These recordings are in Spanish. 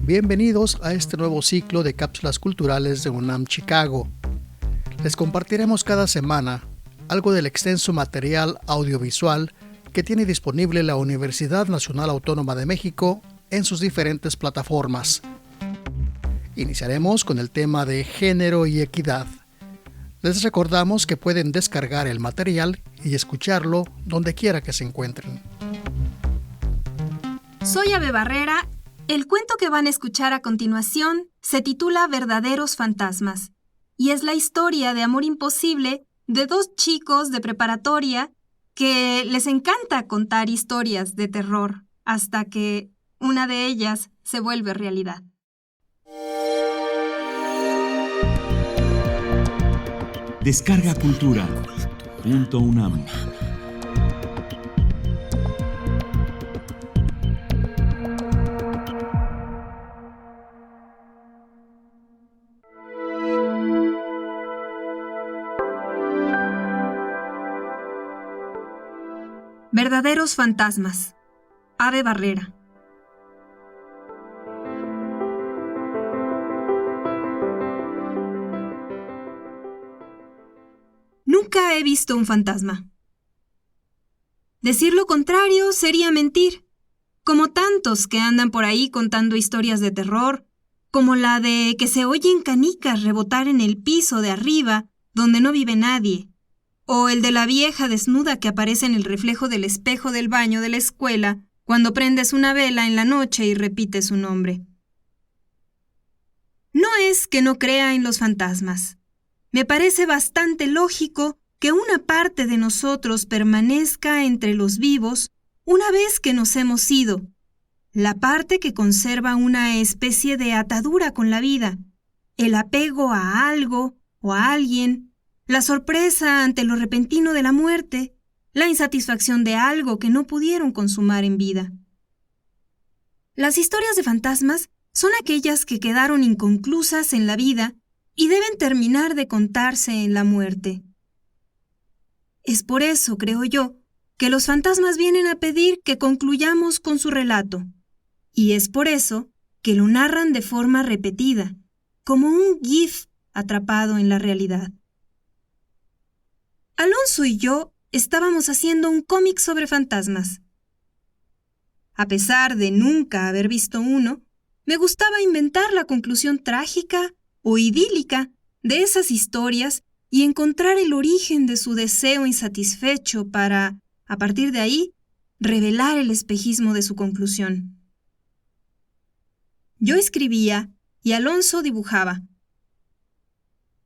Bienvenidos a este nuevo ciclo de cápsulas culturales de UNAM Chicago. Les compartiremos cada semana algo del extenso material audiovisual que tiene disponible la Universidad Nacional Autónoma de México en sus diferentes plataformas. Iniciaremos con el tema de género y equidad. Les recordamos que pueden descargar el material y escucharlo donde quiera que se encuentren. Soy Ave Barrera. El cuento que van a escuchar a continuación se titula Verdaderos fantasmas y es la historia de amor imposible de dos chicos de preparatoria que les encanta contar historias de terror hasta que una de ellas se vuelve realidad. Descarga Cultura.unam. Verdaderos fantasmas. Ave Barrera. Nunca he visto un fantasma. Decir lo contrario sería mentir, como tantos que andan por ahí contando historias de terror, como la de que se oyen canicas rebotar en el piso de arriba donde no vive nadie, o el de la vieja desnuda que aparece en el reflejo del espejo del baño de la escuela cuando prendes una vela en la noche y repites su nombre. No es que no crea en los fantasmas. Me parece bastante lógico que una parte de nosotros permanezca entre los vivos una vez que nos hemos ido, la parte que conserva una especie de atadura con la vida, el apego a algo o a alguien, la sorpresa ante lo repentino de la muerte, la insatisfacción de algo que no pudieron consumar en vida. Las historias de fantasmas son aquellas que quedaron inconclusas en la vida y deben terminar de contarse en la muerte. Es por eso, creo yo, que los fantasmas vienen a pedir que concluyamos con su relato, y es por eso que lo narran de forma repetida, como un GIF atrapado en la realidad. Alonso y yo estábamos haciendo un cómic sobre fantasmas. A pesar de nunca haber visto uno, me gustaba inventar la conclusión trágica o idílica de esas historias y encontrar el origen de su deseo insatisfecho para, a partir de ahí, revelar el espejismo de su conclusión. Yo escribía y Alonso dibujaba.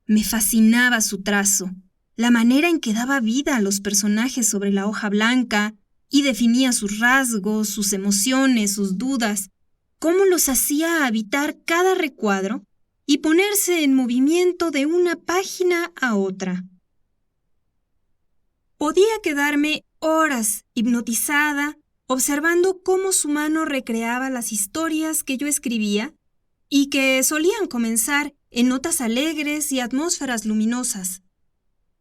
Me fascinaba su trazo, la manera en que daba vida a los personajes sobre la hoja blanca y definía sus rasgos, sus emociones, sus dudas, cómo los hacía habitar cada recuadro y ponerse en movimiento de una página a otra. Podía quedarme horas hipnotizada observando cómo su mano recreaba las historias que yo escribía y que solían comenzar en notas alegres y atmósferas luminosas.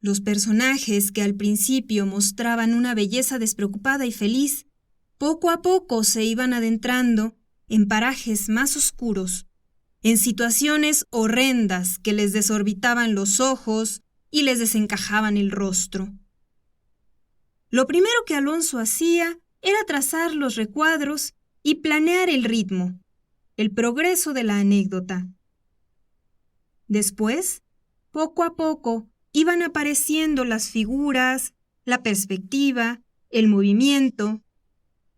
Los personajes que al principio mostraban una belleza despreocupada y feliz, poco a poco se iban adentrando en parajes más oscuros, en situaciones horrendas que les desorbitaban los ojos y les desencajaban el rostro. Lo primero que Alonso hacía era trazar los recuadros y planear el ritmo, el progreso de la anécdota. Después, poco a poco, iban apareciendo las figuras, la perspectiva, el movimiento,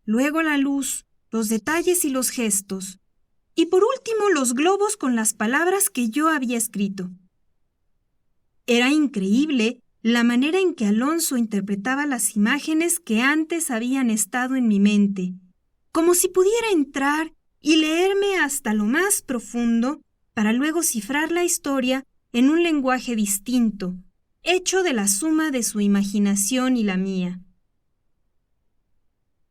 luego la luz, los detalles y los gestos, y por último los globos con las palabras que yo había escrito. Era increíble la manera en que Alonso interpretaba las imágenes que antes habían estado en mi mente, como si pudiera entrar y leerme hasta lo más profundo para luego cifrar la historia en un lenguaje distinto, hecho de la suma de su imaginación y la mía.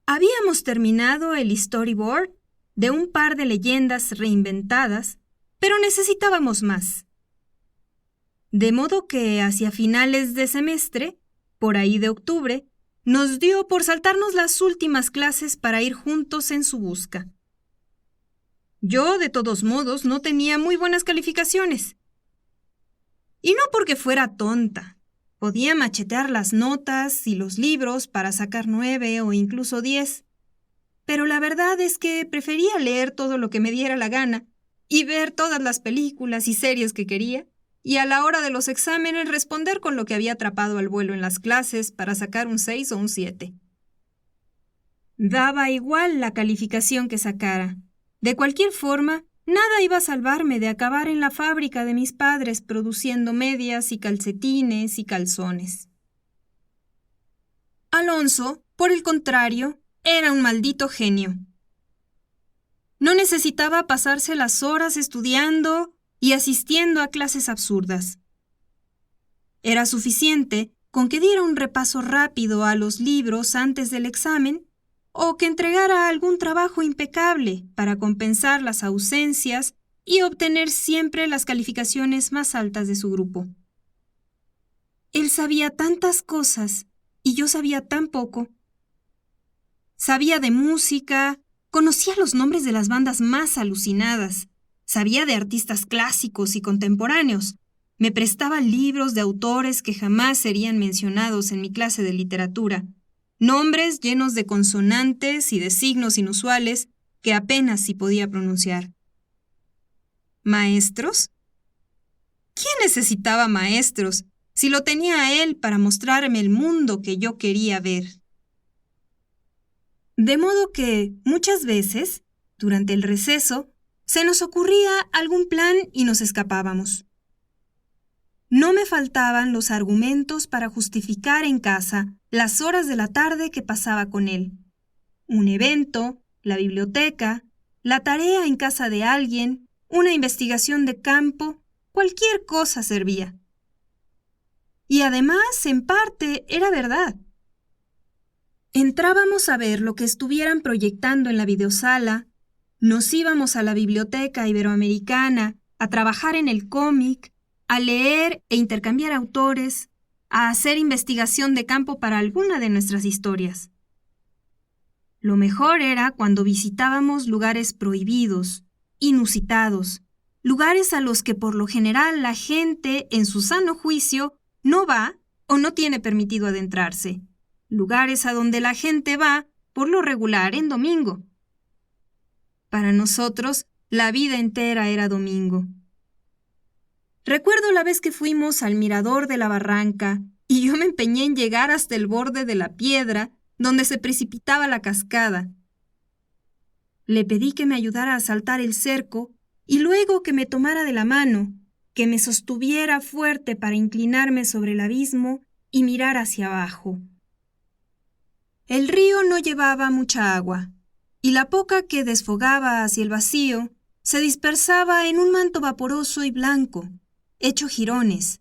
Habíamos terminado el storyboard de un par de leyendas reinventadas, pero necesitábamos más. De modo que hacia finales de semestre, por ahí de octubre, nos dio por saltarnos las últimas clases para ir juntos en su busca. Yo, de todos modos, no tenía muy buenas calificaciones. Y no porque fuera tonta. Podía machetear las notas y los libros para sacar 9 o incluso 10. Pero la verdad es que prefería leer todo lo que me diera la gana y ver todas las películas y series que quería, y a la hora de los exámenes responder con lo que había atrapado al vuelo en las clases para sacar un 6 o un 7. Daba igual la calificación que sacara. De cualquier forma, nada iba a salvarme de acabar en la fábrica de mis padres produciendo medias y calcetines y calzones. Alonso, por el contrario, era un maldito genio. No necesitaba pasarse las horas estudiando y asistiendo a clases absurdas. Era suficiente con que diera un repaso rápido a los libros antes del examen o que entregara algún trabajo impecable para compensar las ausencias y obtener siempre las calificaciones más altas de su grupo. Él sabía tantas cosas y yo sabía tan poco. Sabía de música, conocía los nombres de las bandas más alucinadas, sabía de artistas clásicos y contemporáneos, me prestaba libros de autores que jamás serían mencionados en mi clase de literatura, nombres llenos de consonantes y de signos inusuales que apenas si podía pronunciar. ¿Maestros? ¿Quién necesitaba maestros si lo tenía a él para mostrarme el mundo que yo quería ver? De modo que, muchas veces, durante el receso, se nos ocurría algún plan y nos escapábamos. No me faltaban los argumentos para justificar en casa las horas de la tarde que pasaba con él. Un evento, la biblioteca, la tarea en casa de alguien, una investigación de campo, cualquier cosa servía. Y además, en parte, era verdad. Entrábamos a ver lo que estuvieran proyectando en la videosala, nos íbamos a la biblioteca iberoamericana a trabajar en el cómic, a leer e intercambiar autores, a hacer investigación de campo para alguna de nuestras historias. Lo mejor era cuando visitábamos lugares prohibidos, inusitados, lugares a los que por lo general la gente, en su sano juicio, no va o no tiene permitido adentrarse. Lugares a donde la gente va, por lo regular, en domingo. Para nosotros, la vida entera era domingo. Recuerdo la vez que fuimos al mirador de la barranca y yo me empeñé en llegar hasta el borde de la piedra donde se precipitaba la cascada. Le pedí que me ayudara a saltar el cerco y luego que me tomara de la mano, que me sostuviera fuerte para inclinarme sobre el abismo y mirar hacia abajo. El río no llevaba mucha agua, y la poca que desfogaba hacia el vacío se dispersaba en un manto vaporoso y blanco, hecho jirones.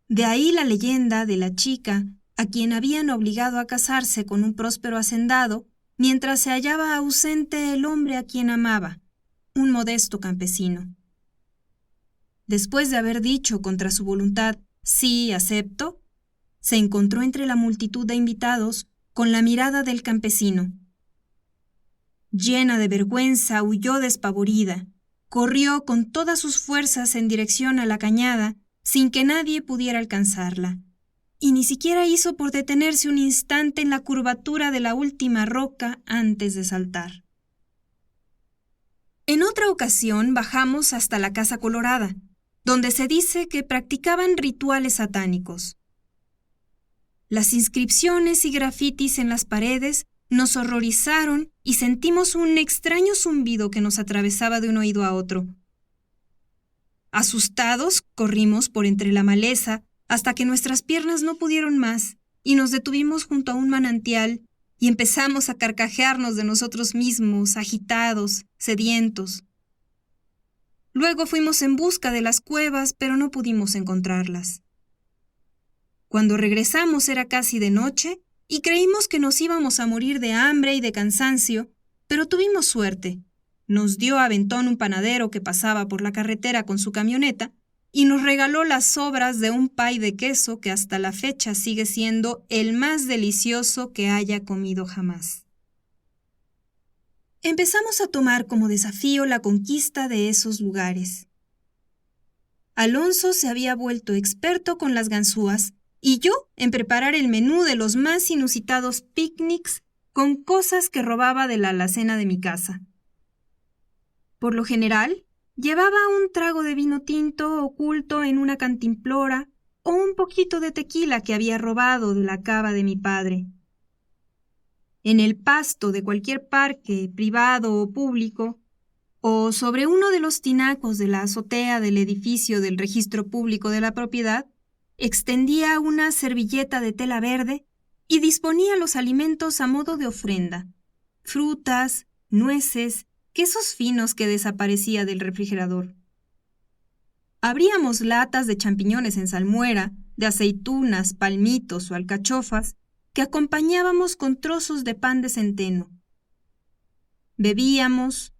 De ahí la leyenda de la chica a quien habían obligado a casarse con un próspero hacendado mientras se hallaba ausente el hombre a quien amaba, un modesto campesino. Después de haber dicho contra su voluntad, sí, acepto, se encontró entre la multitud de invitados con la mirada del campesino. Llena de vergüenza, huyó despavorida. Corrió con todas sus fuerzas en dirección a la cañada, sin que nadie pudiera alcanzarla, y ni siquiera hizo por detenerse un instante en la curvatura de la última roca antes de saltar. En otra ocasión bajamos hasta la Casa Colorada, donde se dice que practicaban rituales satánicos. Las inscripciones y grafitis en las paredes nos horrorizaron y sentimos un extraño zumbido que nos atravesaba de un oído a otro. Asustados, corrimos por entre la maleza hasta que nuestras piernas no pudieron más y nos detuvimos junto a un manantial y empezamos a carcajearnos de nosotros mismos, agitados, sedientos. Luego fuimos en busca de las cuevas, pero no pudimos encontrarlas. Cuando regresamos era casi de noche y creímos que nos íbamos a morir de hambre y de cansancio, pero tuvimos suerte. Nos dio aventón un panadero que pasaba por la carretera con su camioneta y nos regaló las sobras de un pay de queso que hasta la fecha sigue siendo el más delicioso que haya comido jamás. empezamos a tomar como desafío la conquista de esos lugares. Alonso se había vuelto experto con las ganzúas y yo en preparar el menú de los más inusitados picnics con cosas que robaba de la alacena de mi casa. Por lo general, llevaba un trago de vino tinto oculto en una cantimplora o un poquito de tequila que había robado de la cava de mi padre. En el pasto de cualquier parque, privado o público, o sobre uno de los tinacos de la azotea del edificio del registro público de la propiedad, extendía una servilleta de tela verde y disponía los alimentos a modo de ofrenda: frutas, nueces, quesos finos que desaparecía del refrigerador. Abríamos latas de champiñones en salmuera, de aceitunas, palmitos o alcachofas, que acompañábamos con trozos de pan de centeno. Bebíamos,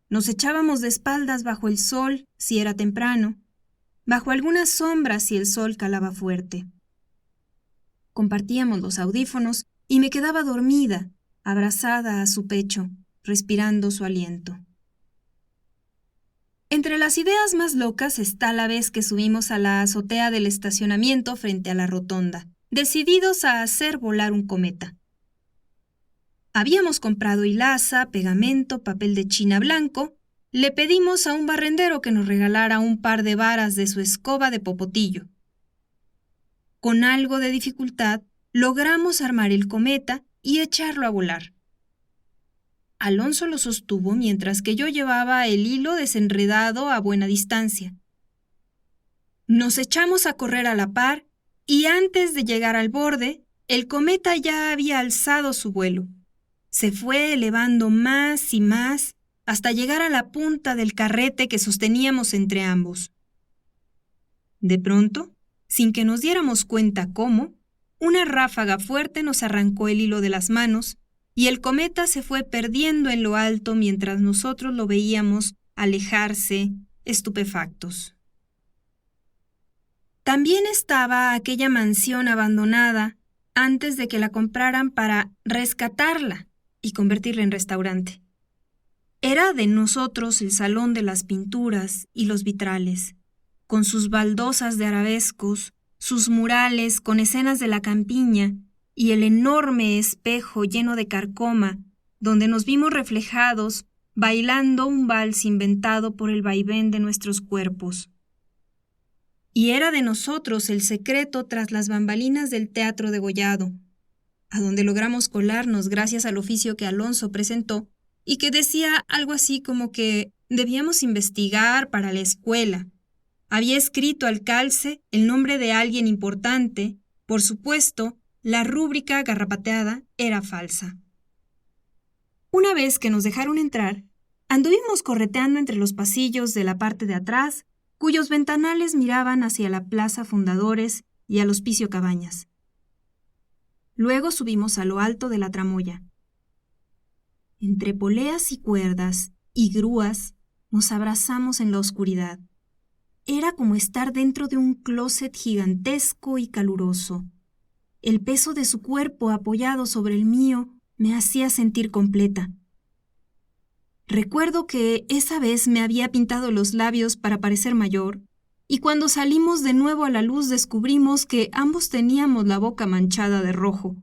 nos echábamos de espaldas bajo el sol si era temprano, bajo algunas sombras si el sol calaba fuerte. Compartíamos los audífonos y me quedaba dormida, abrazada a su pecho, respirando su aliento. Entre las ideas más locas está la vez que subimos a la azotea del estacionamiento frente a la rotonda, decididos a hacer volar un cometa. Habíamos comprado hilaza, pegamento, papel de china blanco. Le pedimos a un barrendero que nos regalara un par de varas de su escoba de popotillo. Con algo de dificultad, logramos armar el cometa y echarlo a volar. Alonso lo sostuvo mientras que yo llevaba el hilo desenredado a buena distancia. Nos echamos a correr a la par y antes de llegar al borde, el cometa ya había alzado su vuelo. Se fue elevando más y más hasta llegar a la punta del carrete que sosteníamos entre ambos. De pronto, sin que nos diéramos cuenta cómo, una ráfaga fuerte nos arrancó el hilo de las manos y el cometa se fue perdiendo en lo alto mientras nosotros lo veíamos alejarse, estupefactos. También estaba aquella mansión abandonada antes de que la compraran para rescatarla y convertirla en restaurante. Era de nosotros el salón de las pinturas y los vitrales, con sus baldosas de arabescos, sus murales con escenas de la campiña y el enorme espejo lleno de carcoma, donde nos vimos reflejados bailando un vals inventado por el vaivén de nuestros cuerpos. Y era de nosotros el secreto tras las bambalinas del teatro degollado, a donde logramos colarnos gracias al oficio que Alonso presentó y que decía algo así como que debíamos investigar para la escuela. Había escrito al calce el nombre de alguien importante. Por supuesto, la rúbrica garrapateada era falsa. Una vez que nos dejaron entrar, anduvimos correteando entre los pasillos de la parte de atrás, cuyos ventanales miraban hacia la Plaza Fundadores y al Hospicio Cabañas. Luego subimos a lo alto de la tramoya. Entre poleas y cuerdas y grúas nos abrazamos en la oscuridad. Era como estar dentro de un closet gigantesco y caluroso. El peso de su cuerpo apoyado sobre el mío me hacía sentir completa. Recuerdo que esa vez me había pintado los labios para parecer mayor, y cuando salimos de nuevo a la luz descubrimos que ambos teníamos la boca manchada de rojo.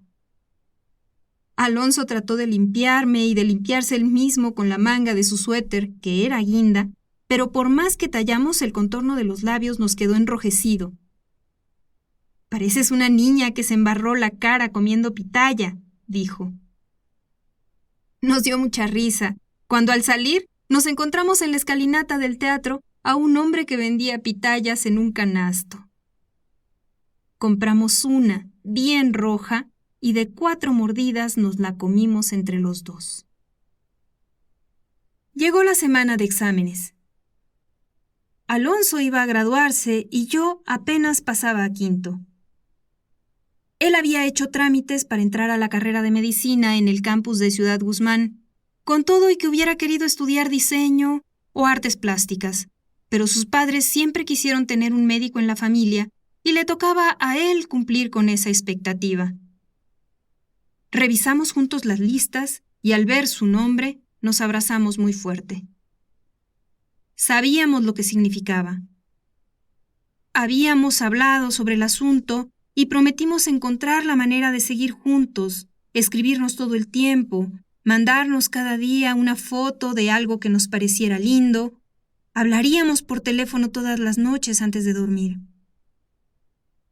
Alonso trató de limpiarme y de limpiarse él mismo con la manga de su suéter, que era guinda, pero por más que tallamos el contorno de los labios nos quedó enrojecido. «Pareces una niña que se embarró la cara comiendo pitaya», dijo. Nos dio mucha risa, cuando al salir nos encontramos en la escalinata del teatro a un hombre que vendía pitayas en un canasto. Compramos una, bien roja, y de 4 mordidas nos la comimos entre los dos. Llegó la semana de exámenes. Alonso iba a graduarse y yo apenas pasaba a quinto. Él había hecho trámites para entrar a la carrera de medicina en el campus de Ciudad Guzmán, con todo y que hubiera querido estudiar diseño o artes plásticas, pero sus padres siempre quisieron tener un médico en la familia y le tocaba a él cumplir con esa expectativa. Revisamos juntos las listas y al ver su nombre nos abrazamos muy fuerte. Sabíamos lo que significaba. Habíamos hablado sobre el asunto y prometimos encontrar la manera de seguir juntos, escribirnos todo el tiempo, mandarnos cada día una foto de algo que nos pareciera lindo. Hablaríamos por teléfono todas las noches antes de dormir.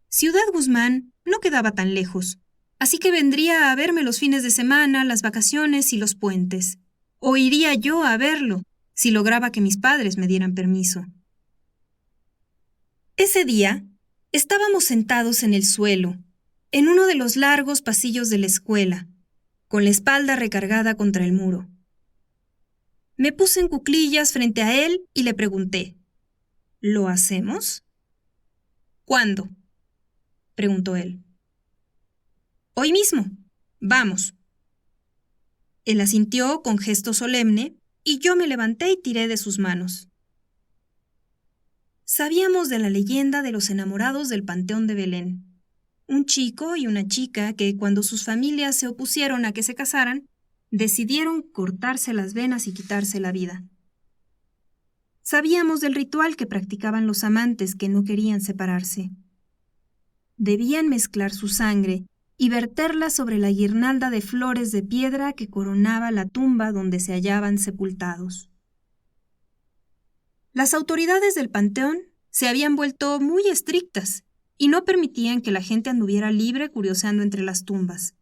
Ciudad Guzmán no quedaba tan lejos, así que vendría a verme los fines de semana, las vacaciones y los puentes. O iría yo a verlo, si lograba que mis padres me dieran permiso. Ese día, estábamos sentados en el suelo, en uno de los largos pasillos de la escuela, con la espalda recargada contra el muro. Me puse en cuclillas frente a él y le pregunté, ¿lo hacemos? ¿Cuándo?, preguntó él. Hoy mismo. Vamos. Él asintió con gesto solemne y yo me levanté y tiré de sus manos. Sabíamos de la leyenda de los enamorados del Panteón de Belén. Un chico y una chica que, cuando sus familias se opusieron a que se casaran, decidieron cortarse las venas y quitarse la vida. Sabíamos del ritual que practicaban los amantes que no querían separarse. Debían mezclar su sangre y verterla sobre la guirnalda de flores de piedra que coronaba la tumba donde se hallaban sepultados. Las autoridades del panteón se habían vuelto muy estrictas y no permitían que la gente anduviera libre curioseando entre las tumbas.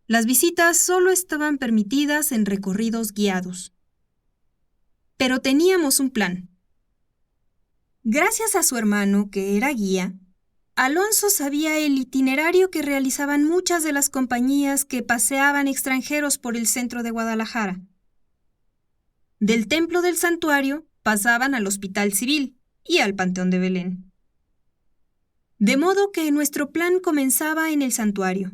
Las visitas solo estaban permitidas en recorridos guiados. Pero teníamos un plan. Gracias a su hermano, que era guía, Alonso sabía el itinerario que realizaban muchas de las compañías que paseaban extranjeros por el centro de Guadalajara. Del templo del santuario pasaban al Hospital Civil y al Panteón de Belén. De modo que nuestro plan comenzaba en el santuario.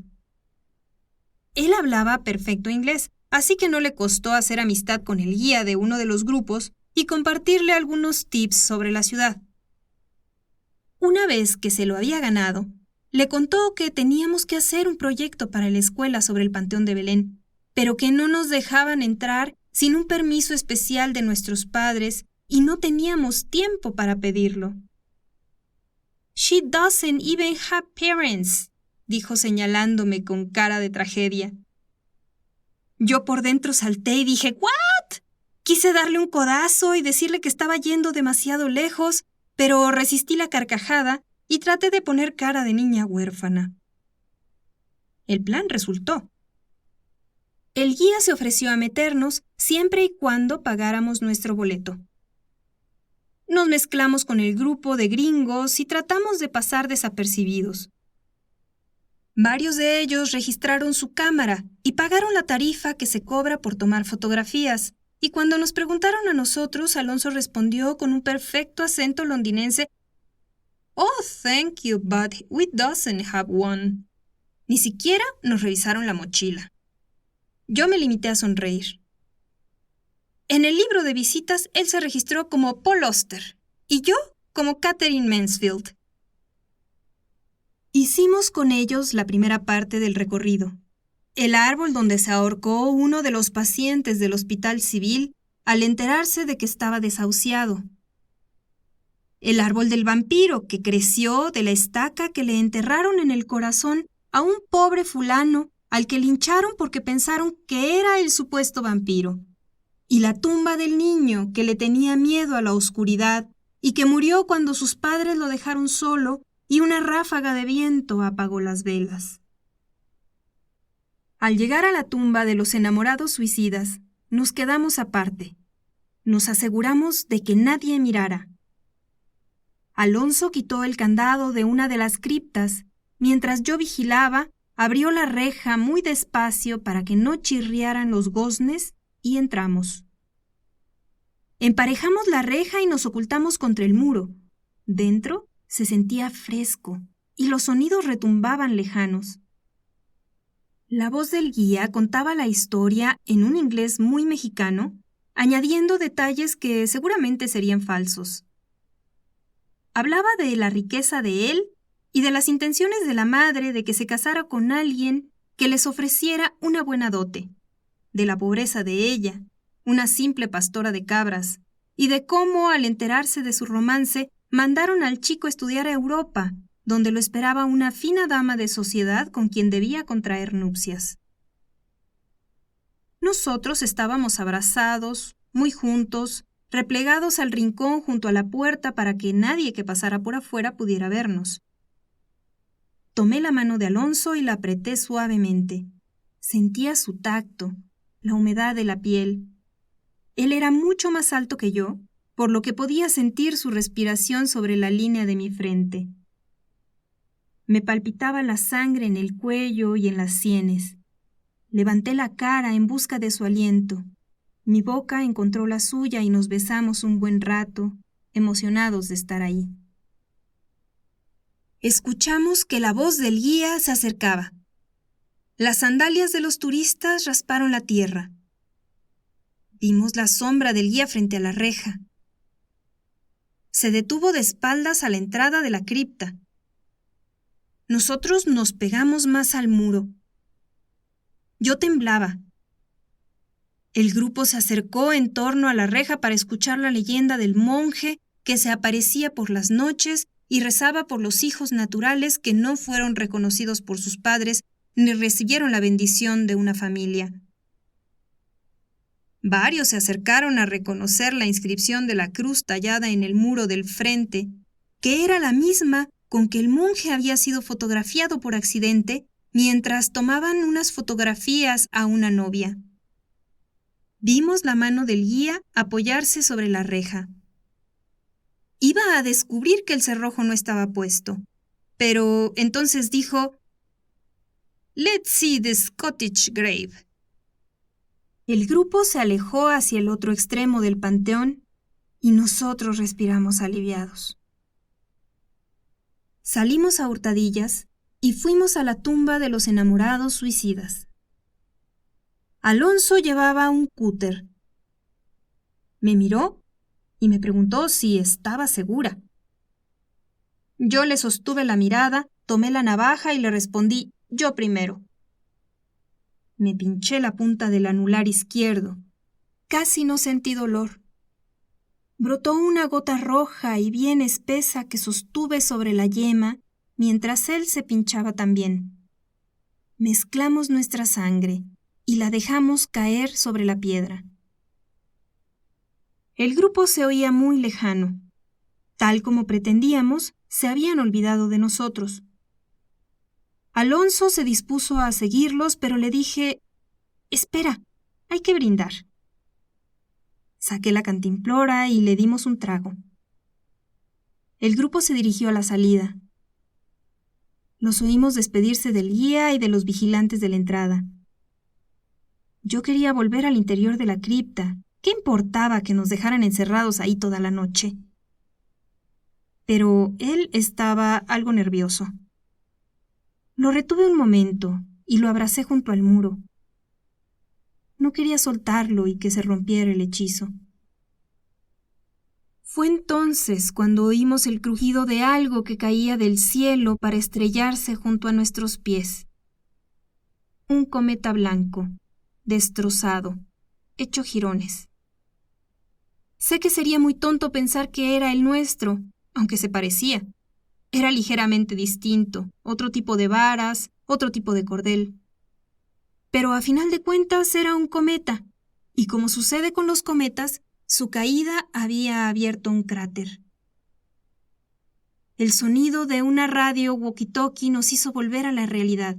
Él hablaba perfecto inglés, así que no le costó hacer amistad con el guía de uno de los grupos y compartirle algunos tips sobre la ciudad. Una vez que se lo había ganado, le contó que teníamos que hacer un proyecto para la escuela sobre el Panteón de Belén, pero que no nos dejaban entrar sin un permiso especial de nuestros padres y no teníamos tiempo para pedirlo. "She doesn't even have parents", dijo señalándome con cara de tragedia. Yo por dentro salté y dije, ¿what? Quise darle un codazo y decirle que estaba yendo demasiado lejos, pero resistí la carcajada y traté de poner cara de niña huérfana. El plan resultó. El guía se ofreció a meternos siempre y cuando pagáramos nuestro boleto. Nos mezclamos con el grupo de gringos y tratamos de pasar desapercibidos. Varios de ellos registraron su cámara y pagaron la tarifa que se cobra por tomar fotografías, y cuando nos preguntaron a nosotros, Alonso respondió con un perfecto acento londinense, "Oh, thank you, but we doesn't have one." Ni siquiera nos revisaron la mochila. Yo me limité a sonreír. En el libro de visitas, él se registró como Paul Auster y yo como Catherine Mansfield. Hicimos con ellos la primera parte del recorrido. El árbol donde se ahorcó uno de los pacientes del Hospital Civil al enterarse de que estaba desahuciado. El árbol del vampiro que creció de la estaca que le enterraron en el corazón a un pobre fulano al que lincharon porque pensaron que era el supuesto vampiro. Y la tumba del niño que le tenía miedo a la oscuridad y que murió cuando sus padres lo dejaron solo y una ráfaga de viento apagó las velas. Al llegar a la tumba de los enamorados suicidas, nos quedamos aparte. Nos aseguramos de que nadie mirara. Alonso quitó el candado de una de las criptas. Mientras yo vigilaba, abrió la reja muy despacio para que no chirriaran los goznes y entramos. Emparejamos la reja y nos ocultamos contra el muro. Dentro se sentía fresco y los sonidos retumbaban lejanos. La voz del guía contaba la historia en un inglés muy mexicano, añadiendo detalles que seguramente serían falsos. Hablaba de la riqueza de él y de las intenciones de la madre de que se casara con alguien que les ofreciera una buena dote. de la pobreza de ella, una simple pastora de cabras, y de cómo, al enterarse de su romance, mandaron al chico a estudiar a Europa, donde lo esperaba una fina dama de sociedad con quien debía contraer nupcias. Nosotros estábamos abrazados, muy juntos, replegados al rincón junto a la puerta para que nadie que pasara por afuera pudiera vernos. Tomé la mano de Alonso y la apreté suavemente. Sentía su tacto, la humedad de la piel. Él era mucho más alto que yo, por lo que podía sentir su respiración sobre la línea de mi frente. Me palpitaba la sangre en el cuello y en las sienes. Levanté la cara en busca de su aliento. Mi boca encontró la suya y nos besamos un buen rato, emocionados de estar ahí. Escuchamos que la voz del guía se acercaba. Las sandalias de los turistas rasparon la tierra. Vimos la sombra del guía frente a la reja. Se detuvo de espaldas a la entrada de la cripta. Nosotros nos pegamos más al muro. Yo temblaba. El grupo se acercó en torno a la reja para escuchar la leyenda del monje que se aparecía por las noches y rezaba por los hijos naturales que no fueron reconocidos por sus padres ni recibieron la bendición de una familia. Varios se acercaron a reconocer la inscripción de la cruz tallada en el muro del frente, que era la misma con que el monje había sido fotografiado por accidente mientras tomaban unas fotografías a una novia. Vimos la mano del guía apoyarse sobre la reja. Iba a descubrir que el cerrojo no estaba puesto, pero entonces dijo: "Let's see the Scottish grave". El grupo se alejó hacia el otro extremo del panteón y nosotros respiramos aliviados. Salimos a hurtadillas y fuimos a la tumba de los enamorados suicidas. Alonso llevaba un cúter. Me miró y me preguntó si estaba segura. Yo le sostuve la mirada, tomé la navaja y le respondí: "Yo primero". Me pinché la punta del anular izquierdo. Casi no sentí dolor. Brotó una gota roja y bien espesa que sostuve sobre la yema mientras él se pinchaba también. Mezclamos nuestra sangre y la dejamos caer sobre la piedra. El grupo se oía muy lejano. Tal como pretendíamos, se habían olvidado de nosotros. Alonso se dispuso a seguirlos, pero le dije: "Espera, hay que brindar". Saqué la cantimplora y le dimos un trago. El grupo se dirigió a la salida. Los oímos despedirse del guía y de los vigilantes de la entrada. Yo quería volver al interior de la cripta. ¿Qué importaba que nos dejaran encerrados ahí toda la noche? Pero él estaba algo nervioso. Lo retuve un momento y lo abracé junto al muro. No quería soltarlo y que se rompiera el hechizo. Fue entonces cuando oímos el crujido de algo que caía del cielo para estrellarse junto a nuestros pies. Un cometa blanco, destrozado, hecho jirones. Sé que sería muy tonto pensar que era el nuestro, aunque se parecía. Era ligeramente distinto, otro tipo de varas, otro tipo de cordel. Pero a final de cuentas era un cometa, y como sucede con los cometas, su caída había abierto un cráter. El sonido de una radio walkie-talkie nos hizo volver a la realidad.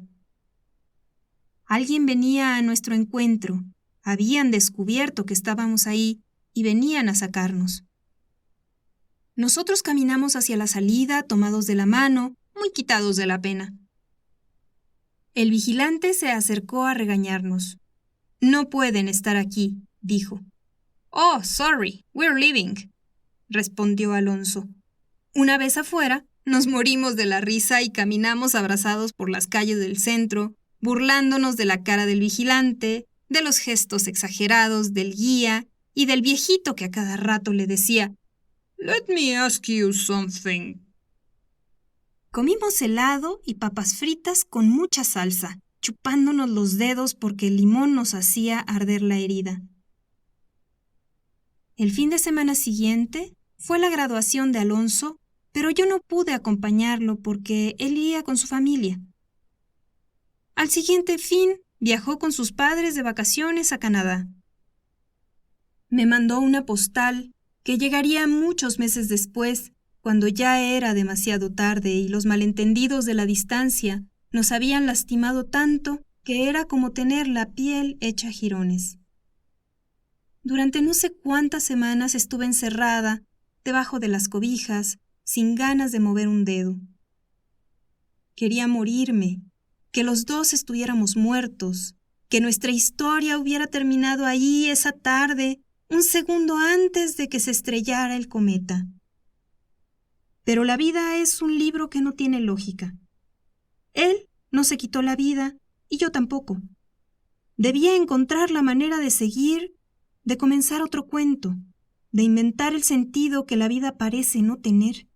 Alguien venía a nuestro encuentro, habían descubierto que estábamos ahí y venían a sacarnos. Nosotros caminamos hacia la salida, tomados de la mano, muy quitados de la pena. El vigilante se acercó a regañarnos. «No pueden estar aquí», dijo. «Oh, sorry, we're leaving», respondió Alonso. Una vez afuera, nos morimos de la risa y caminamos abrazados por las calles del centro, burlándonos de la cara del vigilante, de los gestos exagerados del guía y del viejito que a cada rato le decía: «Let me ask you something». Comimos helado y papas fritas con mucha salsa, chupándonos los dedos porque el limón nos hacía arder la herida. El fin de semana siguiente fue la graduación de Alonso, pero yo no pude acompañarlo porque él iría con su familia. Al siguiente fin, viajó con sus padres de vacaciones a Canadá. Me mandó una postal que llegaría muchos meses después, cuando ya era demasiado tarde y los malentendidos de la distancia nos habían lastimado tanto que era como tener la piel hecha jirones. Durante no sé cuántas semanas estuve encerrada, debajo de las cobijas, sin ganas de mover un dedo. Quería morirme, que los dos estuviéramos muertos, que nuestra historia hubiera terminado ahí esa tarde, un segundo antes de que se estrellara el cometa. Pero la vida es un libro que no tiene lógica. Él no se quitó la vida y yo tampoco. Debía encontrar la manera de seguir, de comenzar otro cuento, de inventar el sentido que la vida parece no tener.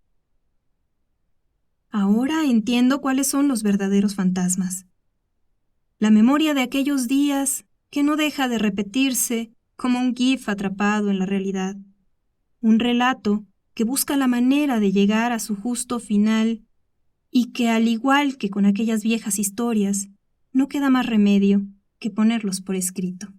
Ahora entiendo cuáles son los verdaderos fantasmas. La memoria de aquellos días que no deja de repetirse como un GIF atrapado en la realidad. Un relato que busca la manera de llegar a su justo final y que, al igual que con aquellas viejas historias, no queda más remedio que ponerlos por escrito.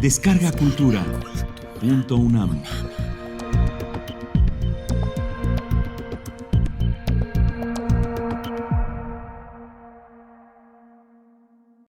Descarga Cultura.unam